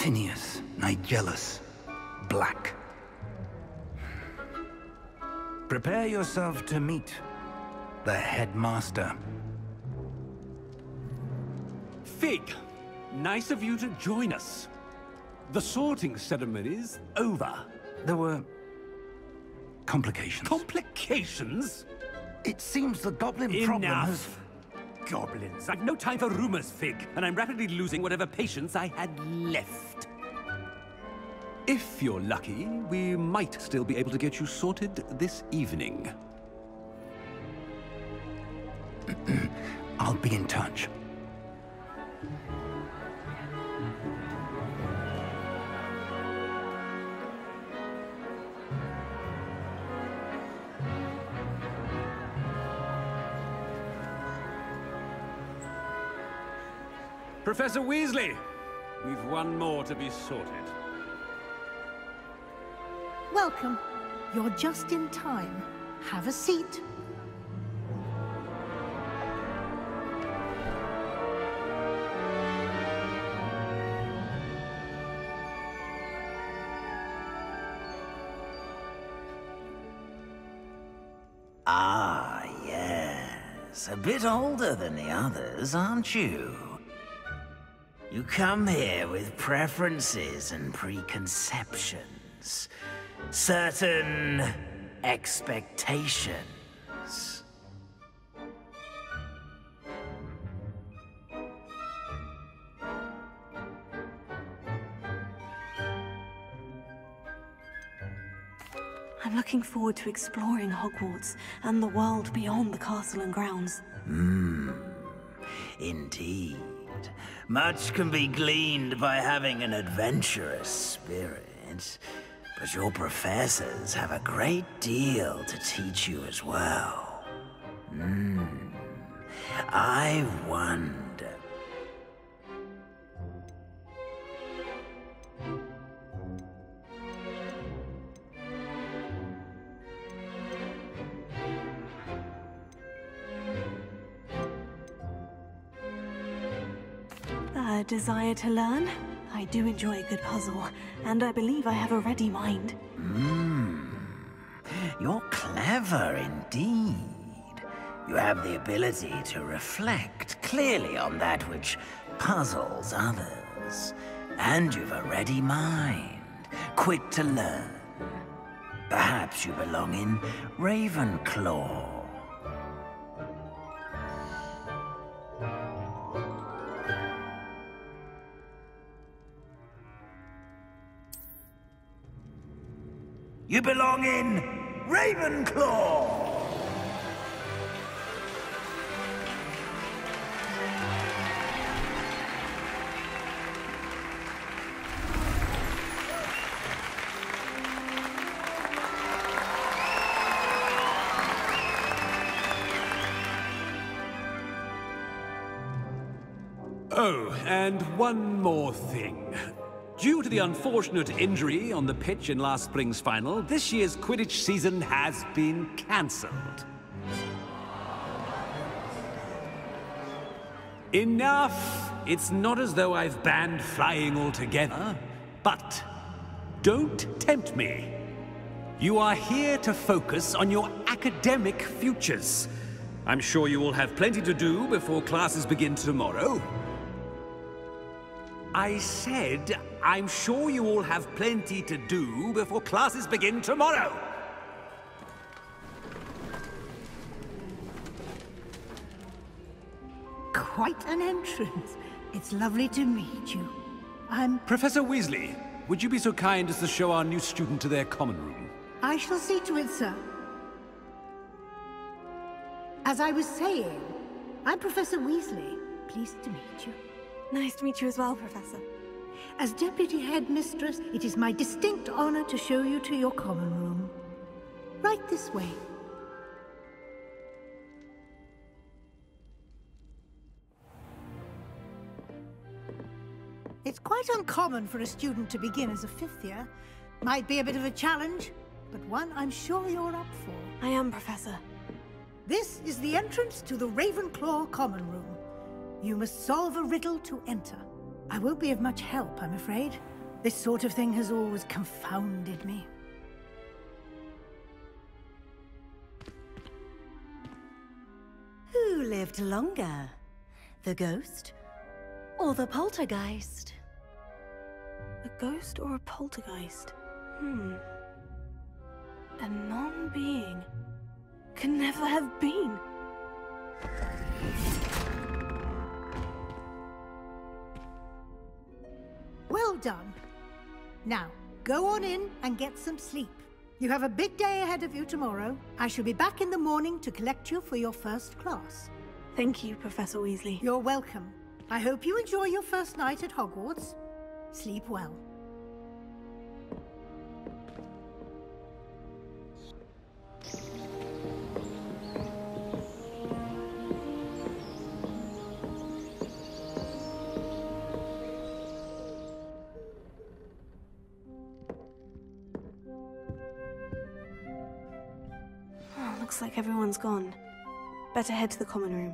Tinius, Nigellus, Black. Prepare yourself to meet the headmaster. Fig, nice of you to join us. The sorting ceremony's over. There were complications. Complications? It seems the goblin problem has... Enough! Goblins. I've no time for rumors, Fig, and I'm rapidly losing whatever patience I had left. If you're lucky, we might still be able to get you sorted this evening. I'll be in touch. Professor Weasley, we've one more to be sorted. Welcome. You're just in time. Have a seat. Ah, yes. A bit older than the others, aren't you? You come here with preferences and preconceptions. Certain expectations. I'm looking forward to exploring Hogwarts and the world beyond the castle and grounds. Indeed. Much can be gleaned by having an adventurous spirit, but your professors have a great deal to teach you as well. I wonder... A desire to learn? I do enjoy a good puzzle, and I believe I have a ready mind. You're clever indeed. You have the ability to reflect clearly on that which puzzles others. And you've a ready mind, quick to learn. Perhaps you belong in Ravenclaw. You belong in Ravenclaw! Oh, and one more thing. Due to the unfortunate injury on the pitch in last spring's final, this year's Quidditch season has been cancelled. Enough! It's not as though I've banned flying altogether, but don't tempt me. You are here to focus on your academic futures. I'm sure you will have plenty to do before classes begin tomorrow. I said, I'm sure you all have plenty to do before classes begin tomorrow. Quite an entrance. It's lovely to meet you. Professor Weasley, would you be so kind as to show our new student to their common room? I shall see to it, sir. As I was saying, I'm Professor Weasley. Pleased to meet you. Nice to meet you as well, Professor. As Deputy Headmistress, it is my distinct honor to show you to your common room. Right this way. It's quite uncommon for a student to begin as a fifth year. Might be a bit of a challenge, but one I'm sure you're up for. I am, Professor. This is the entrance to the Ravenclaw common room. You must solve a riddle to enter. I won't be of much help, I'm afraid. This sort of thing has always confounded me. Who lived longer? The ghost or the poltergeist? A ghost or a poltergeist? A non-being can never have been. Well done. Now, go on in and get some sleep. You have a big day ahead of you tomorrow. I shall be back in the morning to collect you for your first class. Thank you, Professor Weasley. You're welcome. I hope you enjoy your first night at Hogwarts. Sleep well. Looks like everyone's gone. Better head to the common room.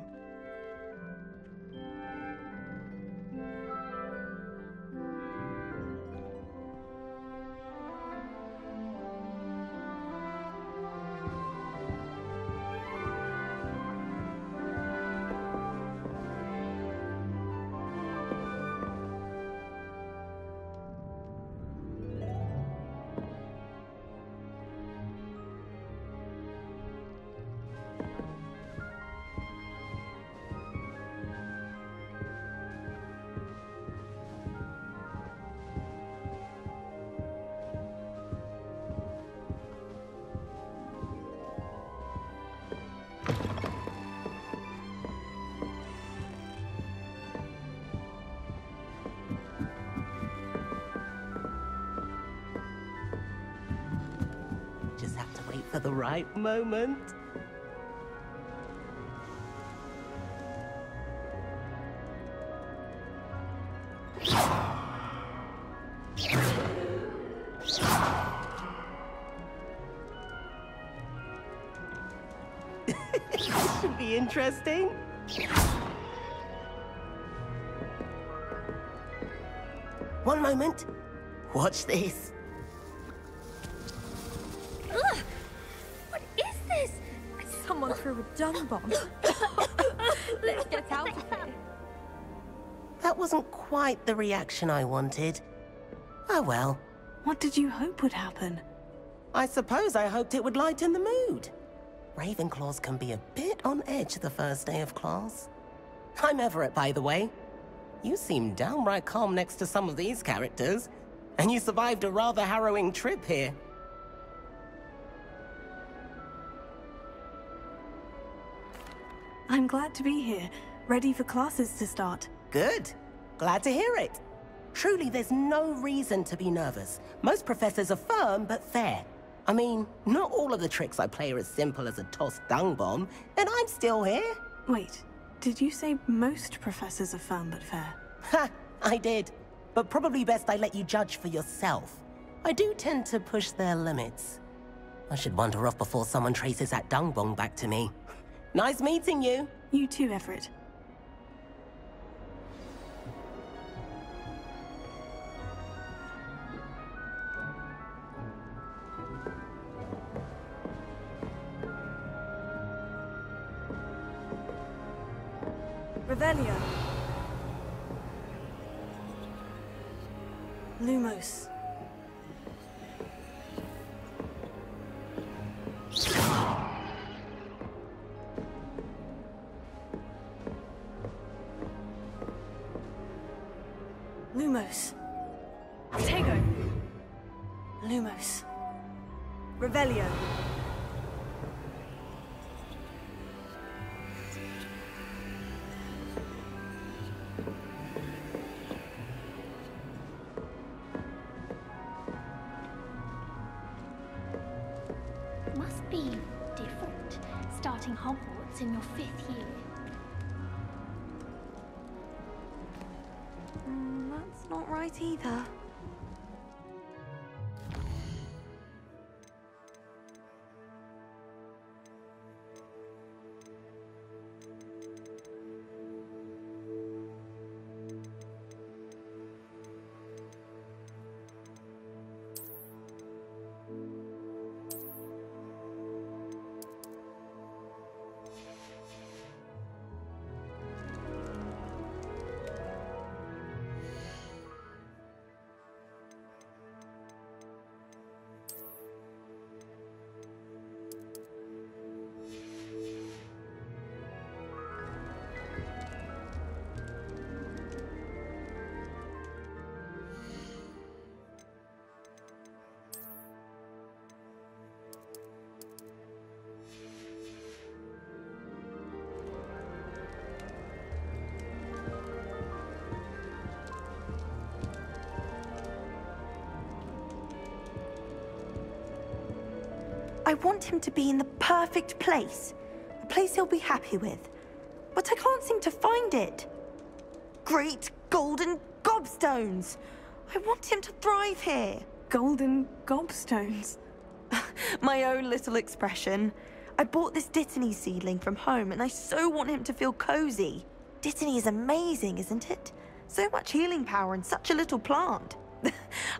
Just have to wait for the right moment. Should be interesting. One moment. Watch this. Ugh! What is this? Someone threw a dung bomb. Let's get out of here. That wasn't quite the reaction I wanted. Oh well. What did you hope would happen? I suppose I hoped it would lighten the mood. Ravenclaws can be a bit on edge the first day of class. I'm Everett, by the way. You seem downright calm next to some of these characters, and you survived a rather harrowing trip here. I'm glad to be here, ready for classes to start. Good. Glad to hear it. Truly, there's no reason to be nervous. Most professors are firm but fair. I mean, not all of the tricks I play are as simple as a tossed dung bomb, and I'm still here. Wait, did you say most professors are firm but fair? Ha! I did. But probably best I let you judge for yourself. I do tend to push their limits. I should wander off before someone traces that dung bomb back to me. Nice meeting you. You too, Everett. Revelio. Lumos. Lumos. Tego. Lumos. Revelio. Must be different, starting Hogwarts in your 5th year. That's not right either. I want him to be in the perfect place. A place he'll be happy with. But I can't seem to find it. Great golden gobstones! I want him to thrive here. Golden gobstones? My own little expression. I bought this Dittany seedling from home and I so want him to feel cozy. Dittany is amazing, isn't it? So much healing power in such a little plant.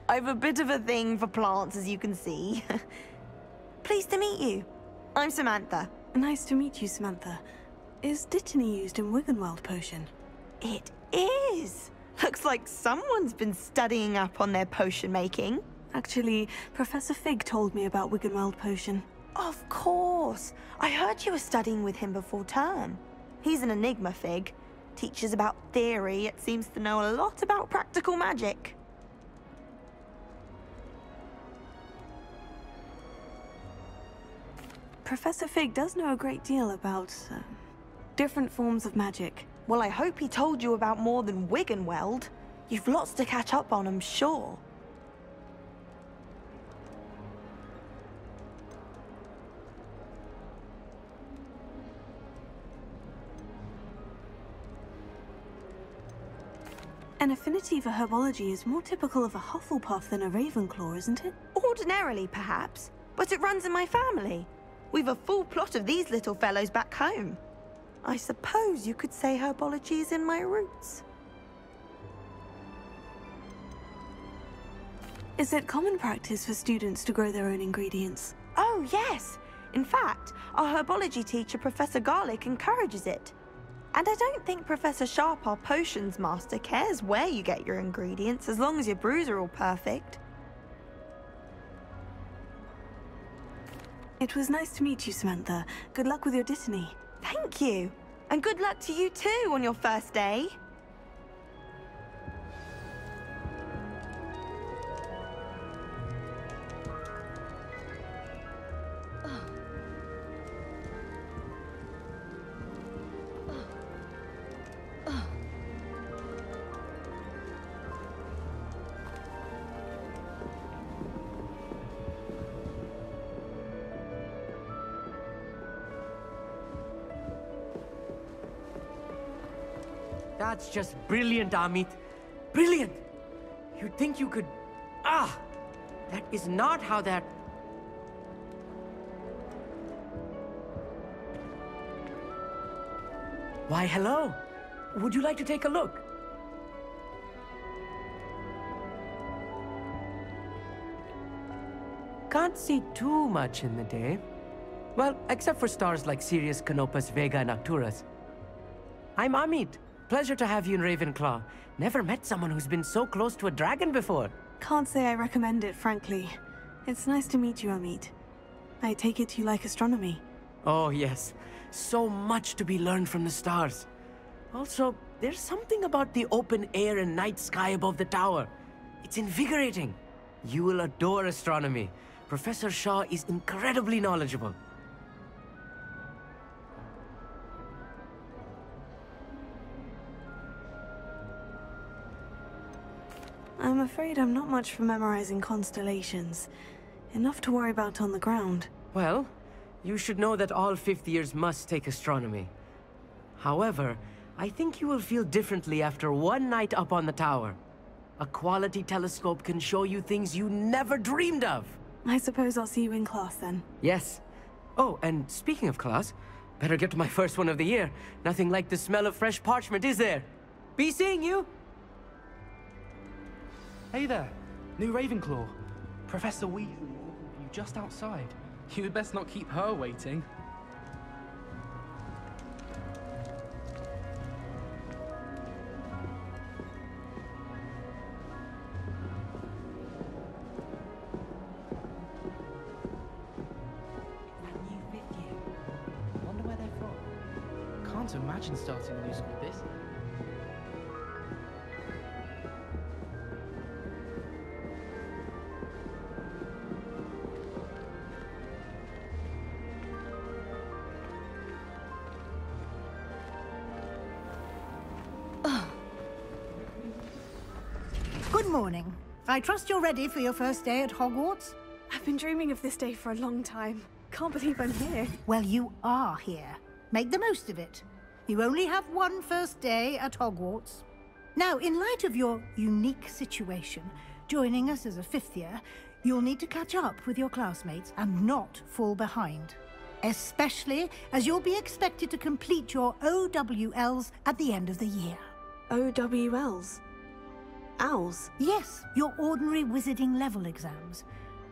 I've a bit of a thing for plants, as you can see. Pleased to meet you. I'm Samantha. Nice to meet you, Samantha. Is Dittany used in Wiggenweld potion? It is! Looks like someone's been studying up on their potion making. Actually, Professor Fig told me about Wiggenweld potion. Of course! I heard you were studying with him before term. He's an enigma, Fig. Teaches about theory, yet seems to know a lot about practical magic. Professor Fig does know a great deal about different forms of magic. Well, I hope he told you about more than Wiggenweld. You've lots to catch up on, I'm sure. An affinity for herbology is more typical of a Hufflepuff than a Ravenclaw, isn't it? Ordinarily, perhaps, but it runs in my family. We've a full plot of these little fellows back home. I suppose you could say herbology is in my roots. Is it common practice for students to grow their own ingredients? Oh, yes. In fact, our herbology teacher, Professor Garlick, encourages it. And I don't think Professor Sharp, our potions master, cares where you get your ingredients, as long as your brews are all perfect. It was nice to meet you, Samantha. Good luck with your Dittany. Thank you. And good luck to you too on your first day. That's just brilliant, Amit. Brilliant! You'd think you could... Ah! That is not how that... Why, hello. Would you like to take a look? Can't see too much in the day. Well, except for stars like Sirius, Canopus, Vega, and Arcturus. I'm Amit. Pleasure to have you in Ravenclaw. Never met someone who's been so close to a dragon before. Can't say I recommend it, frankly. It's nice to meet you, Amit. I take it you like astronomy. Oh, yes. So much to be learned from the stars. Also, there's something about the open air and night sky above the tower. It's invigorating. You will adore astronomy. Professor Shaw is incredibly knowledgeable. I'm afraid I'm not much for memorizing constellations. Enough to worry about on the ground. Well, you should know that all fifth years must take astronomy. However, I think you will feel differently after one night up on the tower. A quality telescope can show you things you never dreamed of. I suppose I'll see you in class then. Yes. Oh, and speaking of class, better get to my first one of the year. Nothing like the smell of fresh parchment, is there? Be seeing you! Hey there, new Ravenclaw. Professor Weasley is looking for you just outside. You had best not keep her waiting. That new fifth year. Wonder where they're from. Can't imagine starting a new school this. Good morning. I trust you're ready for your first day at Hogwarts? I've been dreaming of this day for a long time. can't believe I'm here. Well, you are here. Make the most of it. You only have one first day at Hogwarts. Now, in light of your unique situation, joining us as a fifth year, you'll need to catch up with your classmates and not fall behind. Especially as you'll be expected to complete your OWLs at the end of the year. OWLs? Owls? Yes, your ordinary wizarding level exams.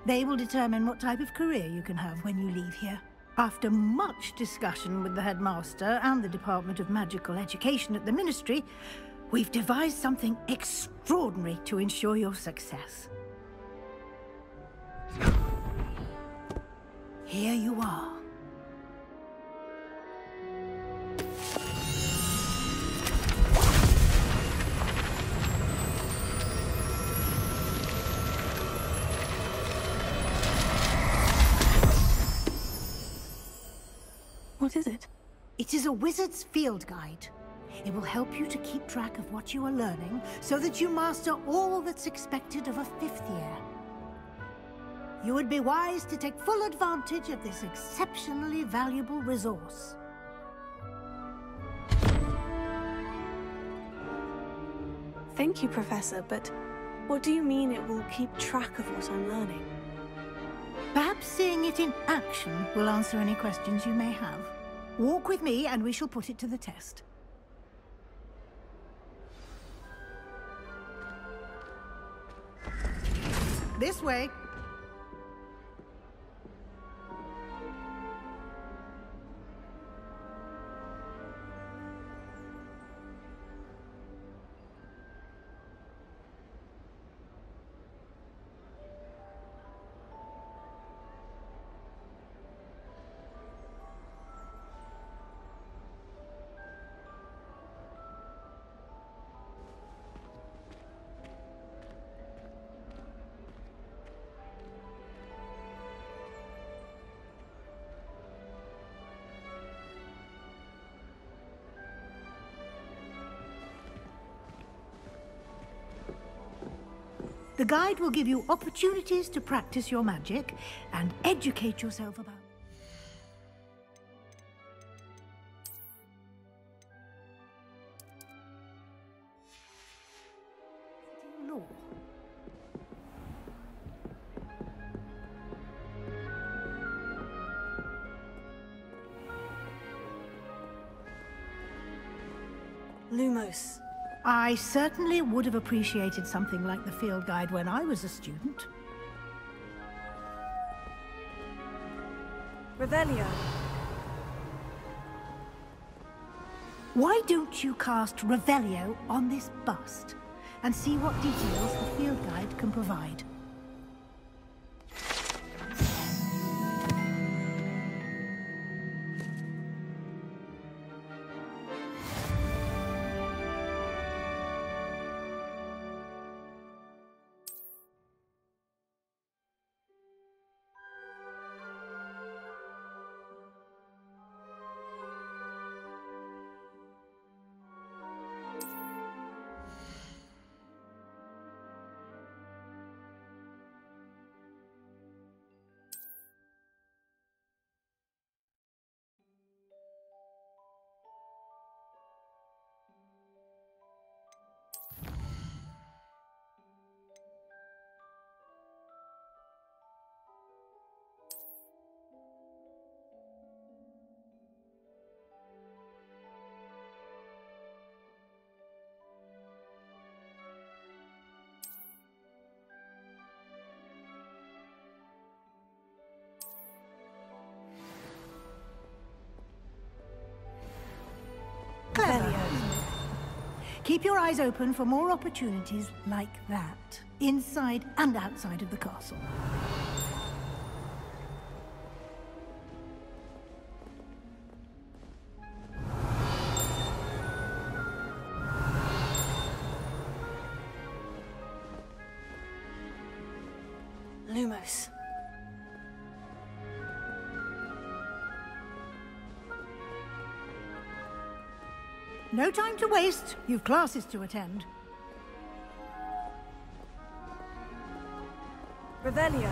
They will determine what type of career you can have when you leave here. After much discussion with the headmaster and the Department of Magical Education at the Ministry, we've devised something extraordinary to ensure your success. Here you are. What is it? It is a wizard's field guide. It will help you to keep track of what you are learning so that you master all that's expected of a fifth year. You would be wise to take full advantage of this exceptionally valuable resource. Thank you, Professor, but what do you mean it will keep track of what I'm learning? Perhaps seeing it in action will answer any questions you may have. Walk with me and we shall put it to the test. This way. The guide will give you opportunities to practice your magic and educate yourself about law. Lumos. I certainly would have appreciated something like the field guide when I was a student. Revelio. Why don't you cast Revelio on this bust and see what details the field guide can provide? Clever. Keep your eyes open for more opportunities like that, inside and outside of the castle. Lumos. No time to waste. You've classes to attend. Revelio.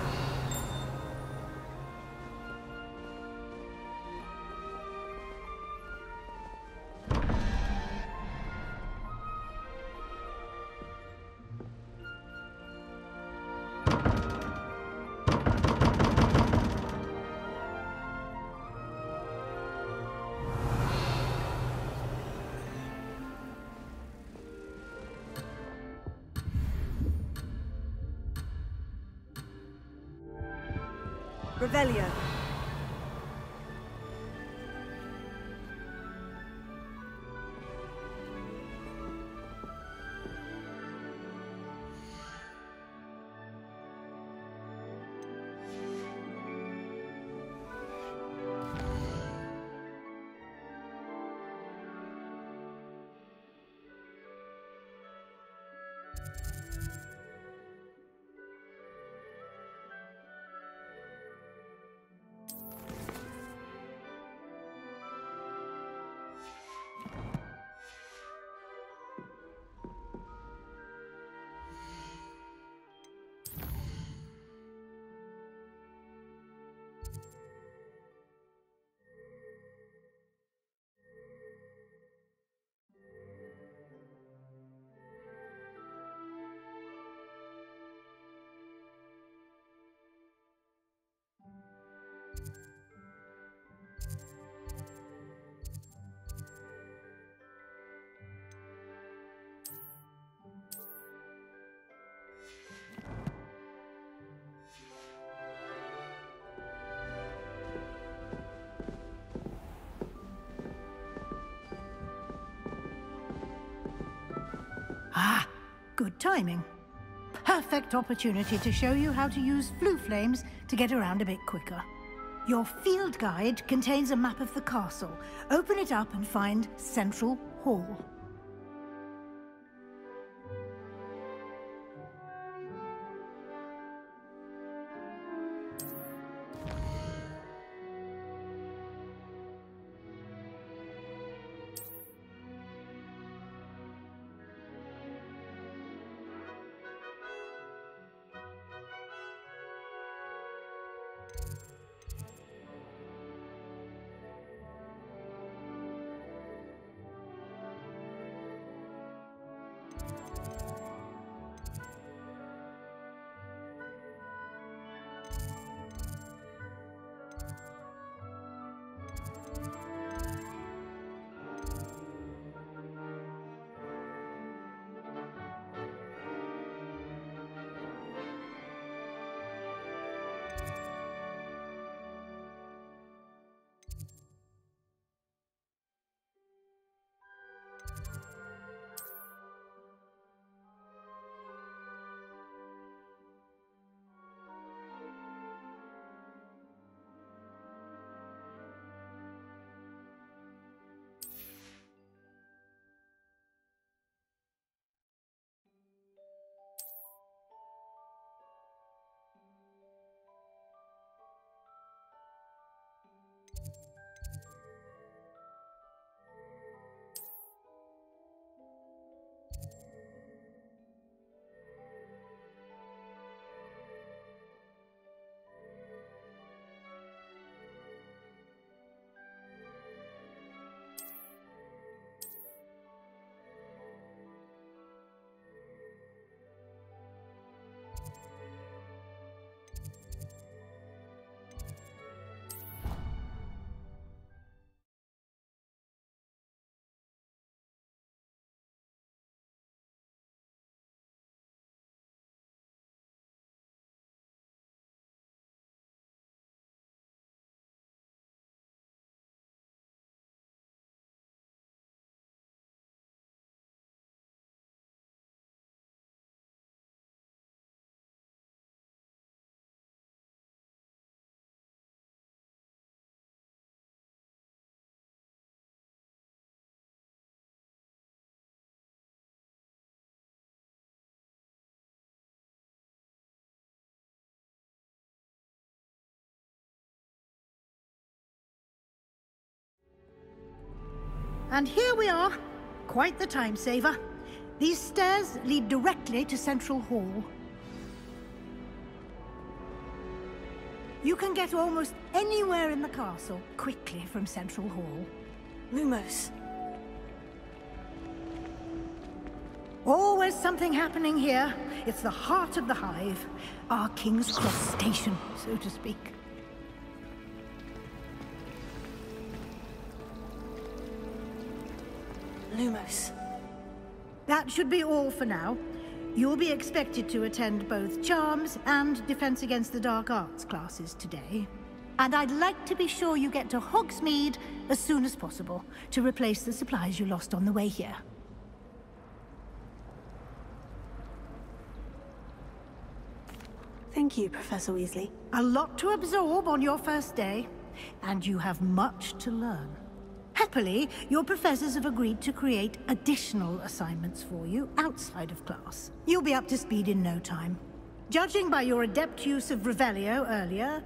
Revelio. Ah, good timing. Perfect opportunity to show you how to use flue flames to get around a bit quicker. Your field guide contains a map of the castle. Open it up and find Central Hall. And here we are. Quite the time saver. These stairs lead directly to Central Hall. You can get almost anywhere in the castle quickly from Central Hall. Lumos. Always something happening here. It's the heart of the hive. Our King's Cross station, so to speak. Lumos. That should be all for now. You'll be expected to attend both Charms and Defense Against the Dark Arts classes today. And I'd like to be sure you get to Hogsmeade as soon as possible to replace the supplies you lost on the way here. Thank you, Professor Weasley. A lot to absorb on your first day, and you have much to learn. Happily, your professors have agreed to create additional assignments for you outside of class. You'll be up to speed in no time. Judging by your adept use of Revelio earlier,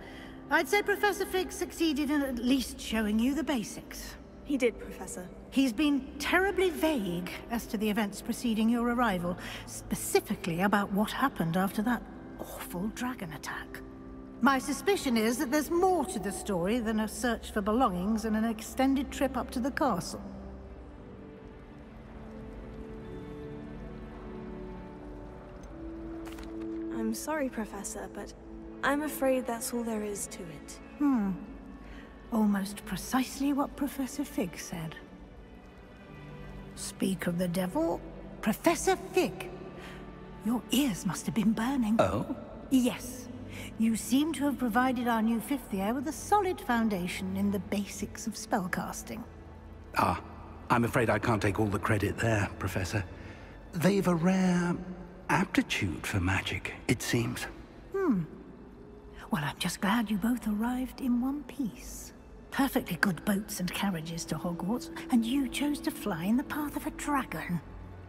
I'd say Professor Fig succeeded in at least showing you the basics. He did, Professor. He's been terribly vague as to the events preceding your arrival, specifically about what happened after that awful dragon attack. My suspicion is that there's more to the story than a search for belongings and an extended trip up to the castle. I'm sorry, Professor, but I'm afraid that's all there is to it. Almost precisely what Professor Fig said. Speak of the devil, Professor Fig. Your ears must have been burning. Oh? Yes. You seem to have provided our new fifth year with a solid foundation in the basics of spellcasting. Ah, I'm afraid I can't take all the credit there, Professor. They've a rare aptitude for magic, it seems. Well, I'm just glad you both arrived in one piece. Perfectly good boats and carriages to Hogwarts, and you chose to fly in the path of a dragon.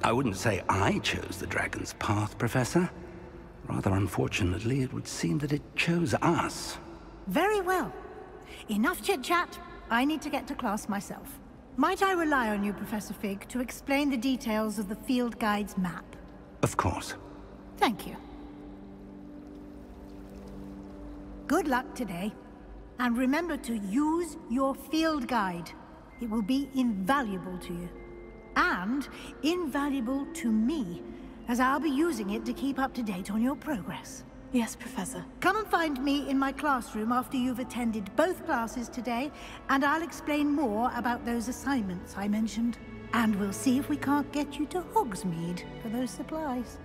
I wouldn't say I chose the dragon's path, Professor. Rather unfortunately, it would seem that it chose us. Very well. Enough chit-chat. I need to get to class myself. Might I rely on you, Professor Fig, to explain the details of the field guide's map? Of course. Thank you. Good luck today. And remember to use your field guide. It will be invaluable to you. And invaluable to me, as I'll be using it to keep up to date on your progress. Yes, Professor. Come and find me in my classroom after you've attended both classes today, and I'll explain more about those assignments I mentioned. And we'll see if we can't get you to Hogsmeade for those supplies.